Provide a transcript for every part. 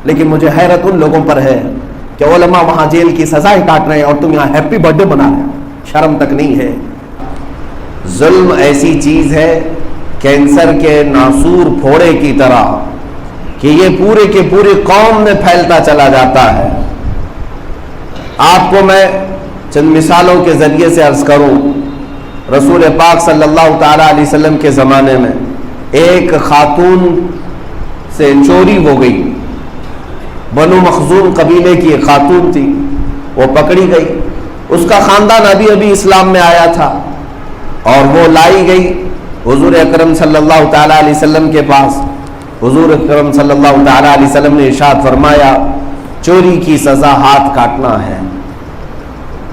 لیکن مجھے حیرت ان لوگوں پر ہے کہ علماء وہاں جیل کی سزائیں کاٹ رہے ہیں اور تم یہاں ہیپی برتھ ڈے منا رہے ہو. شرم تک نہیں ہے. ظلم ایسی چیز ہے کینسر کے ناسور پھوڑے کی طرح کہ یہ پورے کے پوری قوم میں پھیلتا چلا جاتا ہے. آپ کو میں چند مثالوں کے ذریعے سے عرض کروں. رسول پاک صلی اللہ تعالیٰ علیہ وسلم کے زمانے میں ایک خاتون سے چوری ہو گئی. بنو مخزوم قبیلے کی ایک خاتون تھی, وہ پکڑی گئی. اس کا خاندان ابھی ابھی اسلام میں آیا تھا اور وہ لائی گئی حضور اکرم صلی اللہ تعالیٰ علیہ وسلم کے پاس. حضور اکرم صلی اللہ تعالیٰ علیہ وسلم نے ارشاد فرمایا چوری کی سزا ہاتھ کاٹنا ہے,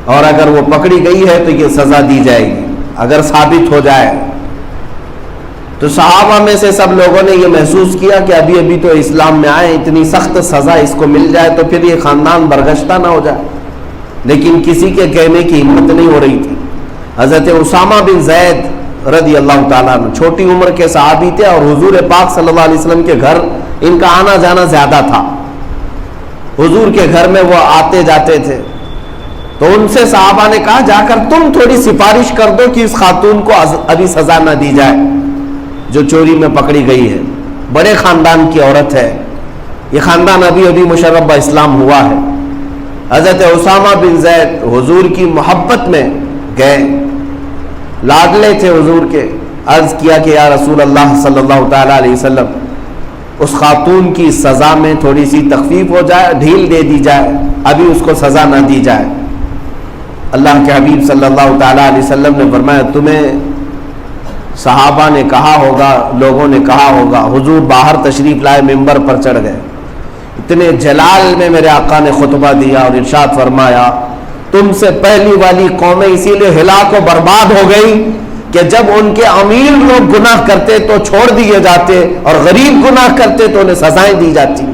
اور اگر وہ پکڑی گئی ہے تو یہ سزا دی جائے گی اگر ثابت ہو جائے. تو صحابہ میں سے سب لوگوں نے یہ محسوس کیا کہ ابھی ابھی تو اسلام میں آئے, اتنی سخت سزا اس کو مل جائے تو پھر یہ خاندان برگشتہ نہ ہو جائے. لیکن کسی کے کہنے کی ہمت نہیں ہو رہی تھی. حضرت اسامہ بن زید رضی اللہ تعالیٰ عنہ چھوٹی عمر کے صحابی تھے اور حضور پاک صلی اللہ علیہ وسلم کے گھر ان کا آنا جانا زیادہ تھا. حضور کے گھر میں وہ آتے جاتے تھے. تو ان سے صحابہ نے کہا جا کر تم تھوڑی سفارش کر دو کہ اس خاتون کو ابھی سزا نہ دی جائے جو چوری میں پکڑی گئی ہے. بڑے خاندان کی عورت ہے, یہ خاندان ابھی ابھی مشرف اسلام ہوا ہے. حضرت اسامہ بن زید حضور کی محبت میں گئے, لاڈلے تھے حضور کے. عرض کیا کہ یا رسول اللہ صلی اللہ تعالیٰ علیہ وسلم اس خاتون کی سزا میں تھوڑی سی تخفیف ہو جائے, ڈھیل دے دی جائے, ابھی اس کو سزا نہ دی جائے. اللہ کے حبیب صلی اللہ تعالیٰ علیہ وسلم نے فرمایا تمہیں صحابہ نے کہا ہوگا, لوگوں نے کہا ہوگا. حضور باہر تشریف لائے, ممبر پر چڑھ گئے. اتنے جلال میں میرے آقا نے خطبہ دیا اور ارشاد فرمایا تم سے پہلی والی قومیں اسی لیے ہلاک و برباد ہو گئی کہ جب ان کے امیر لوگ گناہ کرتے تو چھوڑ دیے جاتے اور غریب گناہ کرتے تو انہیں سزائیں دی جاتی.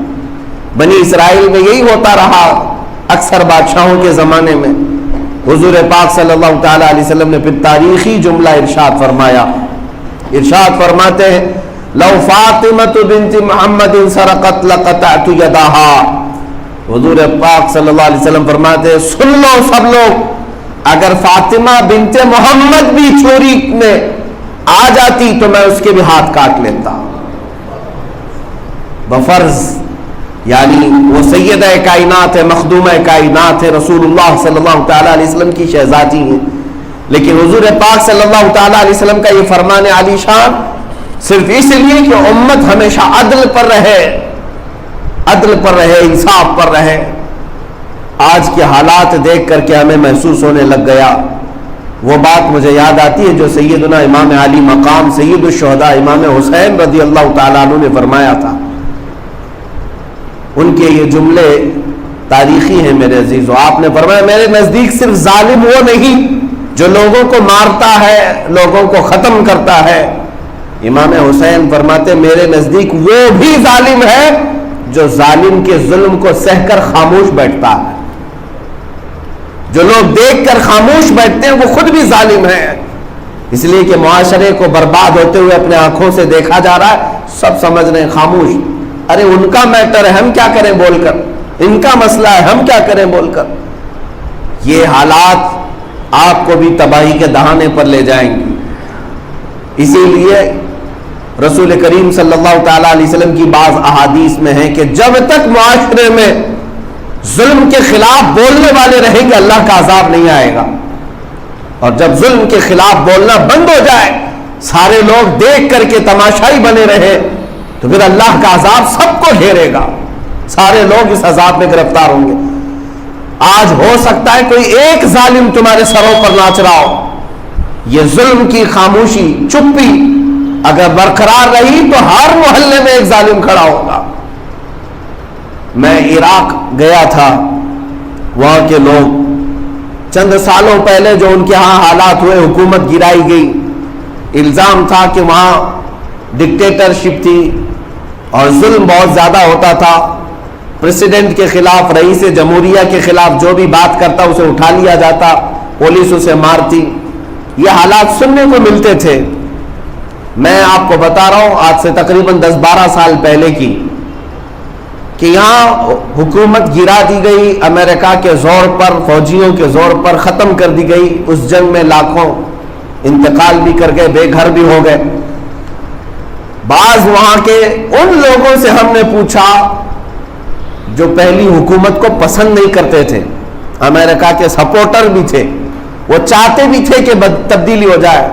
بنی اسرائیل میں یہی ہوتا رہا اکثر بادشاہوں کے زمانے میں. حضور پاک صلی اللہ تعالیٰ علیہ وسلم نے پھر تاریخی جملہ ارشاد فرمایا. ارشاد فرماتے ہیں لو فاطمۃ بنت محمد سرقت لقطعت یدہا. حضور پاک صلی اللہ علیہ وسلم فرماتے ہیں سن لو سب لوگ, اگر فاطمہ بنت محمد بھی چوری میں آ جاتی تو میں اس کے بھی ہاتھ کاٹ لیتا بفرض. یعنی وہ سیدہ کائنات ہے, مخدومہ کائنات ہے, رسول اللہ صلی اللہ تعالیٰ علیہ وسلم کی شہزادی ہیں. لیکن حضور پاک صلی اللہ تعالیٰ علیہ وسلم کا یہ فرمان عالی شان صرف اس لیے کہ امت ہمیشہ عدل پر رہے, عدل پر رہے, انصاف پر رہے. آج کے حالات دیکھ کر کے ہمیں محسوس ہونے لگ گیا. وہ بات مجھے یاد آتی ہے جو سیدنا امام علی مقام سید الشہداء امام حسین رضی اللہ تعالیٰ عنہ نے فرمایا تھا. ان کے یہ جملے تاریخی ہیں میرے عزیزو. آپ نے فرمایا میرے نزدیک صرف ظالم وہ نہیں جو لوگوں کو مارتا ہے, لوگوں کو ختم کرتا ہے. امام حسین فرماتے میرے نزدیک وہ بھی ظالم ہے جو ظالم کے ظلم کو سہ کر خاموش بیٹھتا ہے. جو لوگ دیکھ کر خاموش بیٹھتے ہیں وہ خود بھی ظالم ہیں. اس لیے کہ معاشرے کو برباد ہوتے ہوئے اپنے آنکھوں سے دیکھا جا رہا ہے, سب سمجھ رہے ہیں خاموش. ارے ان کا میٹر ہے, ہم کیا کریں بول کر, ان کا مسئلہ ہے, ہم کیا کریں بول کر. یہ حالات آپ کو بھی تباہی کے دہانے پر لے جائیں گے. اسی لیے رسول کریم صلی اللہ تعالیٰ علیہ وسلم کی بعض احادیث میں ہے کہ جب تک معاشرے میں ظلم کے خلاف بولنے والے رہیں گے اللہ کا عذاب نہیں آئے گا. اور جب ظلم کے خلاف بولنا بند ہو جائے, سارے لوگ دیکھ کر کے تماشائی بنے رہے, تو پھر اللہ کا عذاب سب کو گھیرے گا, سارے لوگ اس عذاب میں گرفتار ہوں گے. آج ہو سکتا ہے کوئی ایک ظالم تمہارے سروں پر ناچ رہا ہو. یہ ظلم کی خاموشی, چپی اگر برقرار رہی تو ہر محلے میں ایک ظالم کھڑا ہوگا. میں عراق گیا تھا, وہاں کے لوگ چند سالوں پہلے جو ان کے ہاں حالات ہوئے, حکومت گرائی گئی, الزام تھا کہ وہاں ڈکٹیٹرشپ تھی اور ظلم بہت زیادہ ہوتا تھا. پریسیڈنٹ کے خلاف, رئیس جمہوریہ کے خلاف جو بھی بات کرتا اسے اٹھا لیا جاتا, پولیس اسے مارتی. یہ حالات سننے کو ملتے تھے. میں آپ کو بتا رہا ہوں آج سے تقریباً 10-12 سال پہلے کی کہ یہاں حکومت گرا دی گئی امریکہ کے زور پر، فوجیوں کے زور پر ختم کر دی گئی، اس جنگ میں لاکھوں انتقال بھی کر گئے، بے گھر بھی ہو گئے۔ بعض وہاں کے ان لوگوں سے ہم نے پوچھا جو پہلی حکومت کو پسند نہیں کرتے تھے، امریکہ کے سپورٹر بھی تھے، وہ چاہتے بھی تھے کہ تبدیلی ہو جائے۔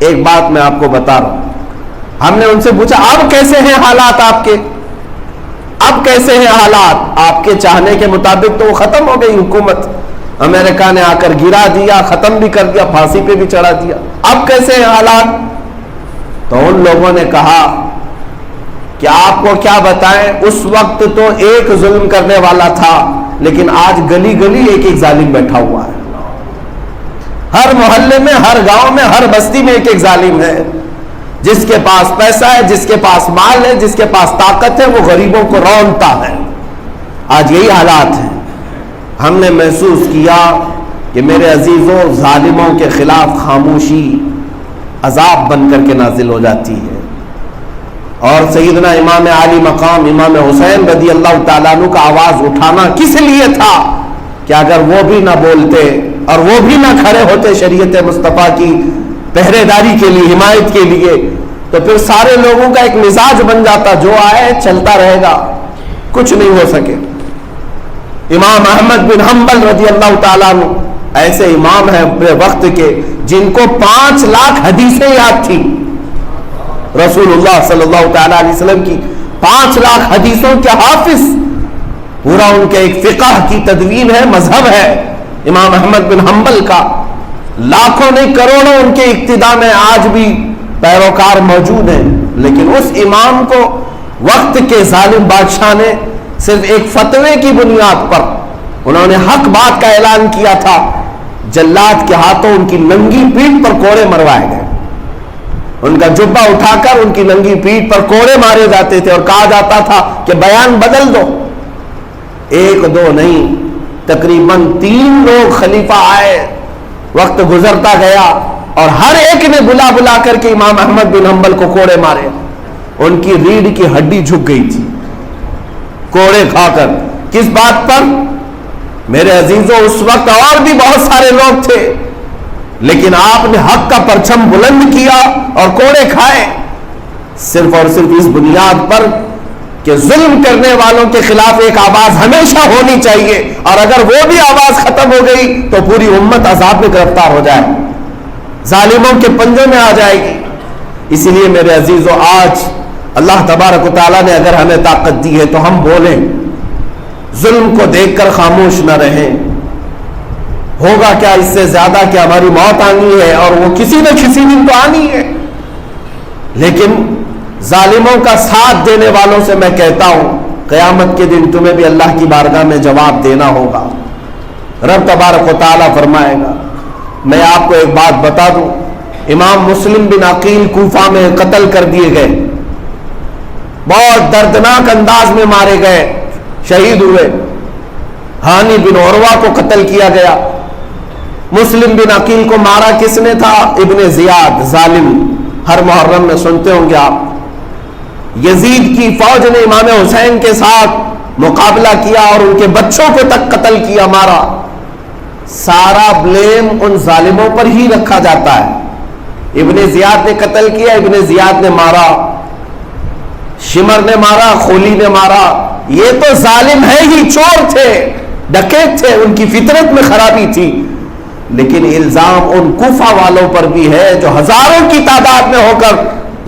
ایک بات میں آپ کو بتا رہا ہوں، ہم نے ان سے پوچھا اب کیسے ہیں حالات آپ کے، اب کیسے ہیں حالات؟ آپ کے چاہنے کے مطابق تو وہ ختم ہو گئی حکومت، امریکہ نے آ کر گرا دیا، ختم بھی کر دیا، پھانسی پہ بھی چڑھا دیا، اب کیسے ہیں حالات؟ تو ان لوگوں نے کہا کہ آپ کو کیا بتائیں، اس وقت تو ایک ظلم کرنے والا تھا، لیکن آج گلی گلی ایک ایک ظالم بیٹھا ہوا ہے، ہر محلے میں، ہر گاؤں میں، ہر بستی میں ایک ایک ظالم ہے، جس کے پاس پیسہ ہے، جس کے پاس مال ہے، جس کے پاس طاقت ہے، وہ غریبوں کو رونتا ہے۔ آج یہی حالات ہیں۔ ہم نے محسوس کیا کہ میرے عزیزوں، ظالموں کے خلاف خاموشی عذاب بن کر کے نازل ہو جاتی ہے، اور سیدنا امام عالی مقام امام حسین رضی اللہ تعالیٰ عنہ کا آواز اٹھانا کس لیے تھا کہ اگر وہ بھی نہ بولتے اور وہ بھی نہ کھڑے ہوتے شریعت مصطفیٰ کی پہرے داری کے لیے، حمایت کے لیے، تو پھر سارے لوگوں کا ایک مزاج بن جاتا، جو آئے چلتا رہے گا، کچھ نہیں ہو سکے۔ امام احمد بن حنبل رضی اللہ تعالیٰ عنہ ایسے امام ہیں اپنے وقت کے جن کو 5 لاکھ حدیثیں یاد تھی، رسول اللہ صلی اللہ تعالیٰ علیہ وسلم کی 5 لاکھ حدیثوں کے حافظ، پورا ان کے ایک فقہ کی تدوین ہے، مذہب ہے امام احمد بن حنبل کا، لاکھوں نہیں کروڑوں ان کے اقتداء میں آج بھی پیروکار موجود ہیں، لیکن اس امام کو وقت کے ظالم بادشاہ نے صرف ایک فتوے کی بنیاد پر، انہوں نے حق بات کا اعلان کیا تھا، جلاد کے ہاتھوں ان کی ننگی پیٹھ پر کوڑے مروائے گئے، ان کا جبہ اٹھا کر ان کی ننگی پیٹھ پر کوڑے مارے جاتے تھے، اور کہا جاتا تھا کہ بیان بدل دو۔ ایک دو نہیں، تقریباً 3 لوگ خلیفہ آئے، وقت گزرتا گیا اور ہر ایک نے بلا بلا کر کے امام احمد بن حنبل کو کوڑے مارے، ان کی ریڑھ کی ہڈی جھک گئی تھی کوڑے کھا کر۔ کس بات پر؟ میرے عزیزوں، اس وقت اور بھی بہت سارے لوگ تھے، لیکن آپ نے حق کا پرچم بلند کیا اور کوڑے کھائے، صرف اور صرف اس بنیاد پر کہ ظلم کرنے والوں کے خلاف ایک آواز ہمیشہ ہونی چاہیے، اور اگر وہ بھی آواز ختم ہو گئی تو پوری امت عذاب میں گرفتار ہو جائے، ظالموں کے پنجوں میں آ جائے گی۔ اسی لیے میرے عزیزوں، آج اللہ تبارک و تعالیٰ نے اگر ہمیں طاقت دی ہے تو ہم بولیں، ظلم کو دیکھ کر خاموش نہ رہیں۔ ہوگا کیا اس سے زیادہ کہ ہماری موت آنی ہے، اور وہ کسی نہ کسی دن تو آنی ہے، لیکن ظالموں کا ساتھ دینے والوں سے میں کہتا ہوں، قیامت کے دن تمہیں بھی اللہ کی بارگاہ میں جواب دینا ہوگا۔ رب تبارک و تعالیٰ فرمائے گا۔ میں آپ کو ایک بات بتا دوں، امام مسلم بن عقیل کوفہ میں قتل کر دیے گئے، بہت دردناک انداز میں مارے گئے، شہید ہوئے۔ ہانی بن عروہ کو قتل کیا گیا۔ مسلم بن عقیل کو مارا کس نے تھا؟ ابن زیاد، ظالم، ہر محرم میں سنتے ہوں گے آپ۔ یزید کی فوج نے امام حسین کے ساتھ مقابلہ کیا اور ان کے بچوں کو تک قتل کیا، مارا۔ سارا بلیم ان ظالموں پر ہی رکھا جاتا ہے۔ ابن زیاد نے قتل کیا، ابن زیاد نے مارا، شمر نے مارا، خولی نے مارا۔ یہ تو ظالم ہے ہی، چور تھے، ڈکیت تھے، ان کی فطرت میں خرابی تھی، لیکن الزام ان کوفہ والوں پر بھی ہے جو ہزاروں کی تعداد میں ہو کر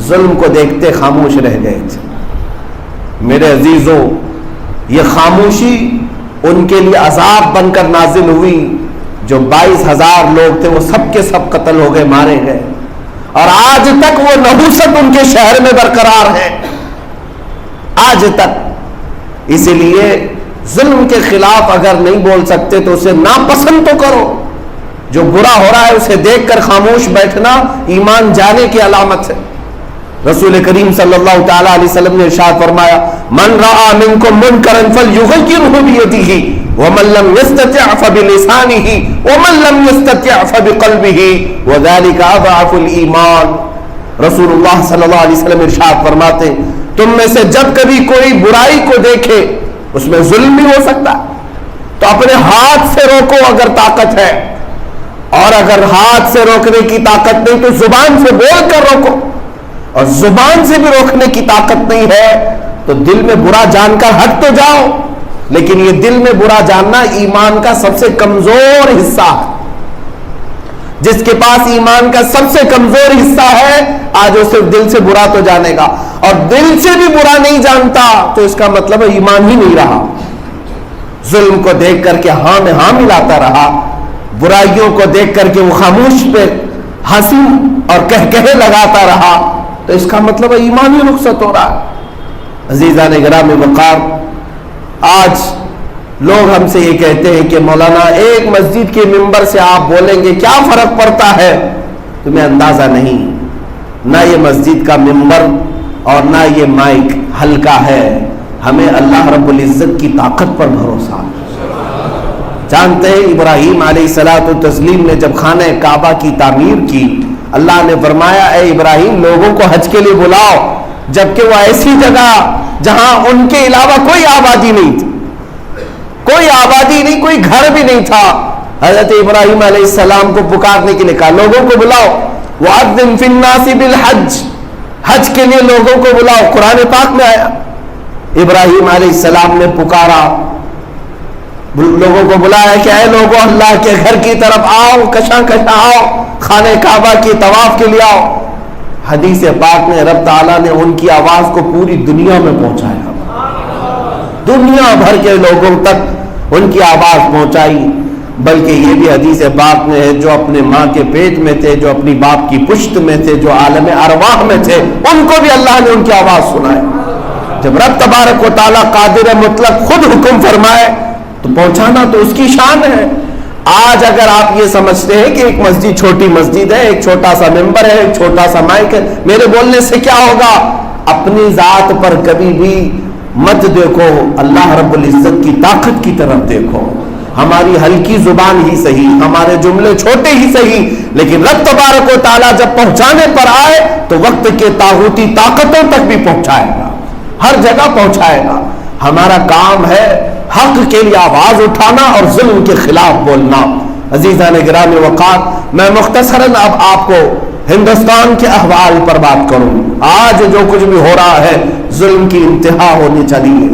ظلم کو دیکھتے خاموش رہ گئے تھے۔ میرے عزیزوں، یہ خاموشی ان کے لیے عذاب بن کر نازل ہوئی۔ جو 22,000 لوگ تھے وہ سب کے سب قتل ہو گئے، مارے گئے، اور آج تک وہ نحوست ان کے شہر میں برقرار ہے، آج تک۔ اسی لیے ظلم کے خلاف اگر نہیں بول سکتے تو اسے ناپسند تو کرو۔ جو برا ہو رہا ہے اسے دیکھ کر خاموش بیٹھنا ایمان جانے کی علامت ہے۔ رسول کریم صلی اللہ تعالی علیہ وسلم نے ارشاد فرمایا، من رأى منکم منکرا فلیغیرہ بیدہ ومن لم یستطع فبلسانہ ومن لم یستطع فبقلبہ وذلک اضعف الایمان۔ رسول اللہ صلی اللہ علیہ وسلم ارشاد فرماتے ہیں، تم میں سے جب کبھی کوئی برائی کو دیکھے، اس میں ظلم بھی ہو سکتا ہے، تو اپنے ہاتھ سے روکو اگر طاقت ہے، اور اگر ہاتھ سے روکنے کی طاقت نہیں تو زبان سے بول کر روکو، اور زبان سے بھی روکنے کی طاقت نہیں ہے تو دل میں برا جان کر ہٹ تو جاؤ، لیکن یہ دل میں برا جاننا ایمان کا سب سے کمزور حصہ ہے۔ جس کے پاس ایمان کا سب سے کمزور حصہ ہے آج وہ صرف دل سے برا تو جانے گا، اور دل سے بھی برا نہیں جانتا تو اس کا مطلب ہے ایمان ہی نہیں رہا۔ ظلم کو دیکھ کر کے ہاں میں ہاں ملاتا رہا، برائیوں کو دیکھ کر کے وہ خاموش پہ ہنسی اور کہکہے لگاتا رہا، تو اس کا مطلب ہے ایمان ہی رخصت ہو رہا ہے۔ عزیزان گرامی وقار، آج لوگ ہم سے یہ کہتے ہیں کہ مولانا ایک مسجد کے ممبر سے آپ بولیں گے کیا فرق پڑتا ہے؟ تمہیں اندازہ نہیں، نہ یہ مسجد کا ممبر اور نہ یہ مائک ہلکا ہے، ہمیں اللہ رب العزت کی طاقت پر بھروسہ۔ جانتے ہیں ابراہیم علیہ الصلوۃ والتسلیم نے جب خانہ کعبہ کی تعمیر کی، اللہ نے فرمایا اے ابراہیم لوگوں کو حج کے لیے بلاؤ، جبکہ وہ ایسی جگہ جہاں ان کے علاوہ کوئی آبادی نہیں تھی، کوئی آبادی نہیں، کوئی گھر بھی نہیں تھا۔ حضرت ابراہیم علیہ السلام کو پکارنے کے لیے کہا لوگوں کو بلاؤ، وَأَذِّن فِي النَّاسِ بِالْحَجِّ، حج کے لیے لوگوں کو بلاؤ، قرآن پاک میں آیا۔ ابراہیم علیہ السلام نے پکارا، لوگوں کو بلایا کہ اے لوگوں اللہ کے گھر کی طرف آؤ، کشاں کشاں آؤ، خانہ کعبہ کی طواف کے لیے آؤ۔ حدیث پاک میں رب تعالیٰ نے ان کی آواز کو پوری دنیا میں پہنچایا، دنیا بھر کے لوگوں تک ان کی آواز پہنچائی۔ بلکہ یہ بھی حدیث پاک میں ہے جو اپنے ماں کے پیٹ میں تھے، جو اپنی باپ کی پشت میں تھے، جو عالم ارواح میں تھے، ان کو بھی اللہ نے ان کی آواز سنائی۔ جب رب تبارک و تعالیٰ قادر مطلق خود حکم فرمائے تو پہنچانا تو اس کی شان ہے۔ آج اگر آپ یہ سمجھتے ہیں کہ ایک مسجد چھوٹی مسجد ہے، ایک چھوٹا سا ممبر ہے، ایک چھوٹا سا مائک ہے، میرے بولنے سے کیا ہوگا، اپنی ذات پر کبھی بھی مت دیکھو، اللہ رب العزت کی طاقت کی طرف دیکھو۔ ہماری ہلکی زبان ہی صحیح، ہمارے جملے چھوٹے ہی صحیح، لیکن رب تبارک و تعالیٰ جب پہنچانے پر آئے تو وقت کے طاغوتی طاقتوں تک بھی پہنچائے گا، ہر جگہ پہنچائے گا۔ ہمارا کام ہے حق کے لیے آواز اٹھانا اور ظلم کے خلاف بولنا۔ عزیزان گرامی وقار، میں مختصراً اب آپ کو ہندوستان کے احوال پر بات کروں۔ آج جو کچھ بھی ہو رہا ہے ظلم کی انتہا ہونی چاہیے۔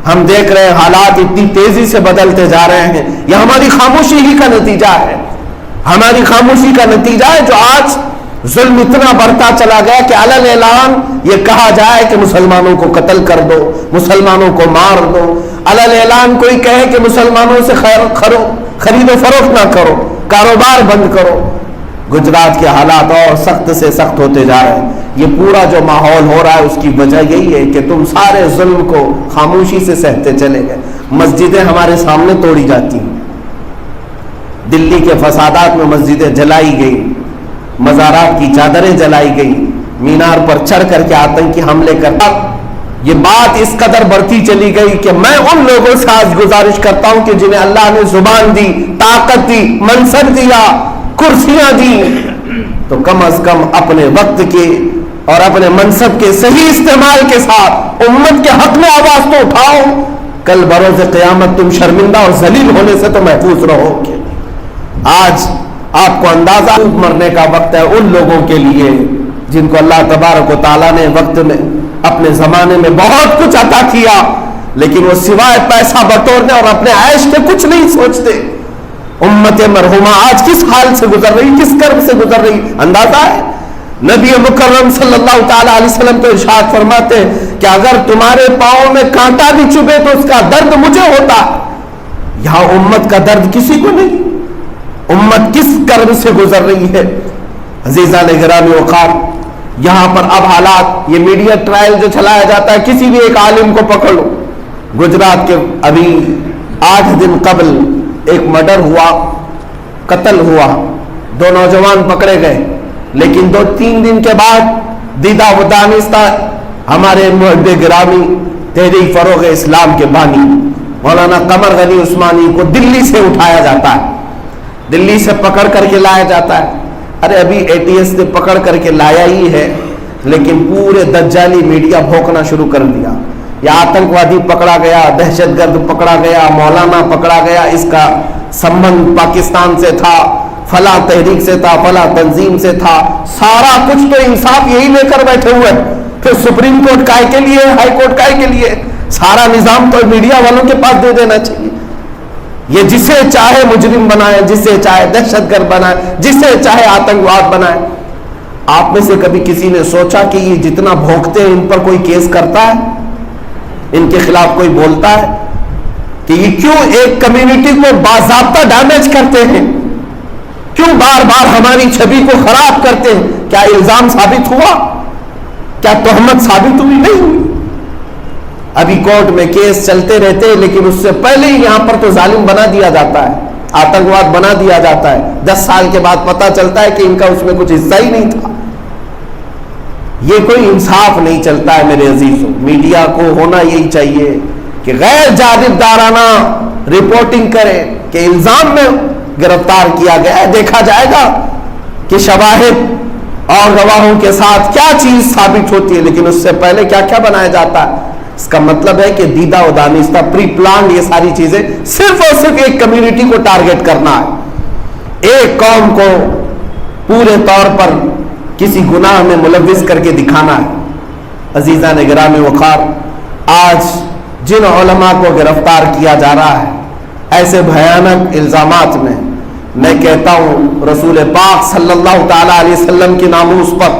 ہم دیکھ رہے ہیں حالات اتنی تیزی سے بدلتے جا رہے ہیں، یہ ہماری خاموشی ہی کا نتیجہ ہے، ہماری خاموشی کا نتیجہ ہے جو آج ظلم اتنا بڑھتا چلا گیا کہ علل اعلان یہ کہا جائے کہ مسلمانوں کو قتل کر دو، مسلمانوں کو مار دو، علل اعلان کوئی کہے کہ مسلمانوں سے خرید و فروخت نہ کرو، کاروبار بند کرو۔ گجرات کے حالات اور سخت سے سخت ہوتے جا رہے ہیں۔ یہ پورا جو ماحول ہو رہا ہے اس کی وجہ یہی ہے کہ تم سارے ظلم کو خاموشی سے سہتے چلے گئے۔ مسجدیں ہمارے سامنے توڑی جاتی ہیں، دلی کے فسادات میں مسجدیں جلائی گئی، مزارات کی چادریں جلائی گئی، مینار پر چڑھ کر کے آتنکی حملے کرتا۔ یہ بات اس قدر بڑھتی چلی گئی کہ میں ان لوگوں سے آج گزارش کرتا ہوں کہ جنہیں اللہ نے زبان دی، طاقت دی، منصب دیا، کرسیاں دی، تو کم از کم اپنے وقت کے اور اپنے منصب کے صحیح استعمال کے ساتھ امت کے حق میں آواز تو اٹھاؤ۔ کل بروز قیامت تم شرمندہ اور ذلیل ہونے سے تو محفوظ رہو گے۔ آج آپ کو اندازہ مرنے کا وقت ہے ان لوگوں کے لیے جن کو اللہ تبارک و تعالیٰ نے وقت میں اپنے زمانے میں بہت کچھ عطا کیا، لیکن وہ سوائے پیسہ بٹورنے اور اپنے عیش کے کچھ نہیں سوچتے۔ امت مرحومہ آج کس حال سے گزر رہی، کس کرب سے گزر رہی، اندازہ ہے؟ نبی مکرم صلی اللہ تعالیٰ علیہ وسلم تو ارشاد فرماتے ہیں کہ اگر تمہارے پاؤں میں کانٹا بھی چبھے تو اس کا درد مجھے ہوتا۔ یہاں امت کا درد کسی کو نہیں، امت کس کرب سے گزر رہی ہے۔ عزیزان گرامی وقار، یہاں پر اب حالات، یہ میڈیا ٹرائل جو چلایا جاتا ہے، کسی بھی ایک عالم کو پکڑ لو، گجرات کے ابھی 8 دن قبل ایک مرڈر ہوا، قتل ہوا، 2 نوجوان پکڑے گئے، لیکن 2-3 دن کے بعد دیدہ و دانستہ ہمارے محب گرامی تحریک فروغ اسلام کے بانی مولانا قمر غنی عثمانی کو دلی سے اٹھایا جاتا ہے، دلی سے پکڑ کر کے لایا جاتا ہے۔ ارے ابھی ATS نے پکڑ کر کے لایا ہی ہے، لیکن پورے دجالی میڈیا بھونکنا شروع کر دیا، یا آتنکوادی پکڑا گیا، دہشت گرد پکڑا گیا، مولانا پکڑا گیا، اس کا سمبند پاکستان سے تھا، فلاں تحریک سے تھا، فلاں تنظیم سے تھا، سارا کچھ تو انصاف یہی لے کر بیٹھے ہوئے، پھر سپریم کورٹ کائے کے لیے، ہائی کورٹ کائے کے لیے، سارا نظام تو میڈیا والوں کے پاس دے دینا چاہیے۔ یہ جسے چاہے مجرم بنائے، جسے چاہے دہشت گرد بنائے، جسے چاہے آتنکواد بنائے۔ آپ میں سے کبھی کسی نے سوچا کہ یہ جتنا بھونکتے ہیں ان پر کوئی کیس کرتا ہے، ان کے خلاف کوئی بولتا ہے کہ یہ کیوں ایک کمیونٹی کو باضابطہ ڈیمیج کرتے ہیں، کیوں بار بار ہماری چھوی کو خراب کرتے ہیں؟ کیا الزام ثابت ہوا؟ کیا تہمت ثابت ہوئی؟ نہیں ہوئی۔ ابھی کورٹ میں کیس چلتے رہتے ہیں، لیکن اس سے پہلے ہی یہاں پر تو ظالم بنا دیا جاتا ہے، آتنکواد بنا دیا جاتا ہے، 10 سال کے بعد پتہ چلتا ہے کہ ان کا اس میں کچھ حصہ ہی نہیں تھا۔ یہ کوئی انصاف نہیں چلتا ہے میرے عزیزوں۔ میڈیا کو ہونا یہی چاہیے کہ غیر جانبدارانہ رپورٹنگ کرے کہ الزام میں گرفتار کیا گیا ہے، دیکھا جائے گا کہ شواہد اور گواہوں کے ساتھ کیا چیز ثابت ہوتی ہے، لیکن اس سے پہلے کیا کیا بنایا جاتا ہے۔ اس کا مطلب ہے کہ دیدہ و دانستہ، پری پلانڈ یہ ساری چیزیں صرف اور صرف ایک کمیونٹی کو ٹارگٹ کرنا ہے، ایک قوم کو پورے طور پر کسی گناہ میں ملوث کر کے دکھانا ہے۔ عزیزان گرامی وقار، آج جن علماء کو گرفتار کیا جا رہا ہے ایسے بھیانک الزامات میں کہتا ہوں رسول پاک صلی اللہ تعالی علیہ وسلم کی ناموس پر،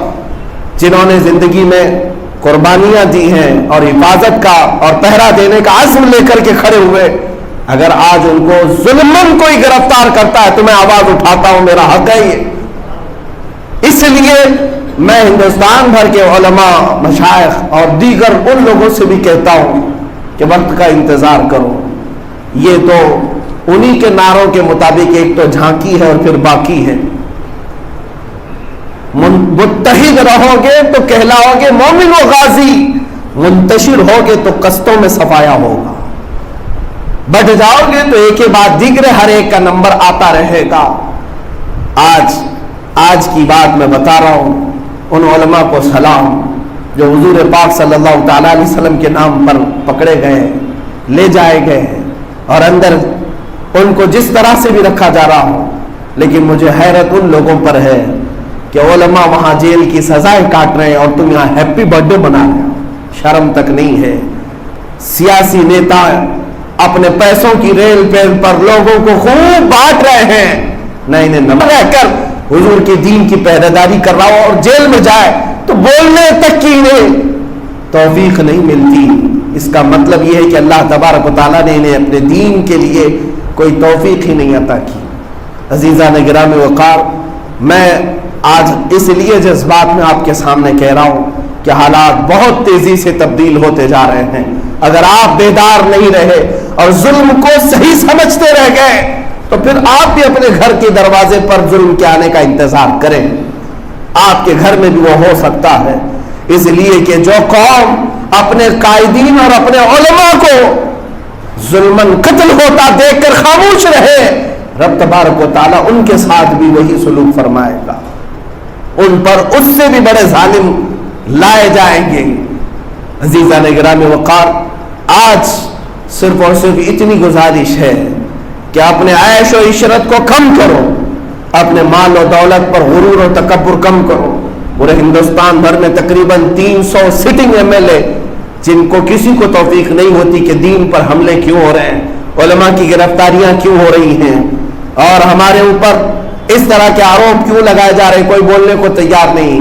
جنہوں نے زندگی میں قربانیاں دی ہیں اور حفاظت کا اور پہرا دینے کا عزم لے کر کے کھڑے ہوئے، اگر آج ان کو ظلمن کوئی گرفتار کرتا ہے تو میں آواز اٹھاتا ہوں، میرا حق ہے یہ۔ اس لیے میں ہندوستان بھر کے علماء، مشائخ اور دیگر ان لوگوں سے بھی کہتا ہوں کہ وقت کا انتظار کرو۔ یہ تو انہی کے نعروں کے مطابق ایک تو جھانکی ہے اور پھر باقی ہے۔ متحد رہو گے تو کہلاؤ گے مومن و غازی، منتشر ہوگے تو قصدوں میں صفایا ہوگا، بڑھ جاؤ گے تو ایک کے بعد دیگر ہر ایک کا نمبر آتا رہے گا۔ آج کی بات میں بتا رہا ہوں، ان علماء کو سلام جو حضور پاک صلی اللہ تعالی علیہ وسلم کے نام پر پکڑے گئے، لے جائے گئے، اور اندر ان کو جس طرح سے بھی رکھا جا رہا ہو، لیکن مجھے حیرت ان لوگوں پر ہے کہ علماء وہاں جیل کی سزائیں کاٹ رہے ہیں اور تم یہاں ہیپی برتھ ڈے منا رہے ہو، شرم تک نہیں ہے۔ سیاسی نیتا اپنے پیسوں کی ریل پیل پر لوگوں کو خوب بانٹ رہے ہیں، نہ انہیں نمبر رہ کر حضور کے دین کی پہرےداری کر رہا ہو اور جیل میں جائے تو بولنے تک کی انہیں توفیق نہیں ملتی۔ اس کا مطلب یہ ہے کہ اللہ تبارک و تعالیٰ نے انہیں اپنے دین کے لیے کوئی توفیق ہی نہیں عطا کی۔ عزیزان گرامی وقار، میں آج اس لیے جذبات میں آپ کے سامنے کہہ رہا ہوں کہ حالات بہت تیزی سے تبدیل ہوتے جا رہے ہیں۔ اگر آپ بیدار نہیں رہے اور ظلم کو صحیح سمجھتے رہ گئے تو پھر آپ بھی اپنے گھر کے دروازے پر ظلم کے آنے کا انتظار کریں، آپ کے گھر میں بھی وہ ہو سکتا ہے۔ اس لیے کہ جو قوم اپنے قائدین اور اپنے علماء کو ظلمن قتل ہوتا دیکھ کر خاموش رہے، رب تبارک و تعالیٰ ان کے ساتھ بھی وہی سلوک فرمائے گا، ان پر اس سے بھی بڑے ظالم لائے جائیں گے۔ عزیزان گرامی وقار، آج صرف اور صرف اتنی گزارش ہے کہ اپنے عیش و عشرت کو کم کرو، اپنے مال و دولت پر غرور و تکبر کم کرو۔ پورے ہندوستان بھر میں تقریباً 300 سٹنگ MLA جن کو کسی کو توفیق نہیں ہوتی کہ دین پر حملے کیوں ہو رہے ہیں، علماء کی گرفتاریاں کیوں ہو رہی ہیں، اور ہمارے اوپر اس طرح کے آروپ کیوں لگائے جا رہے ہیں، کوئی بولنے کو تیار نہیں۔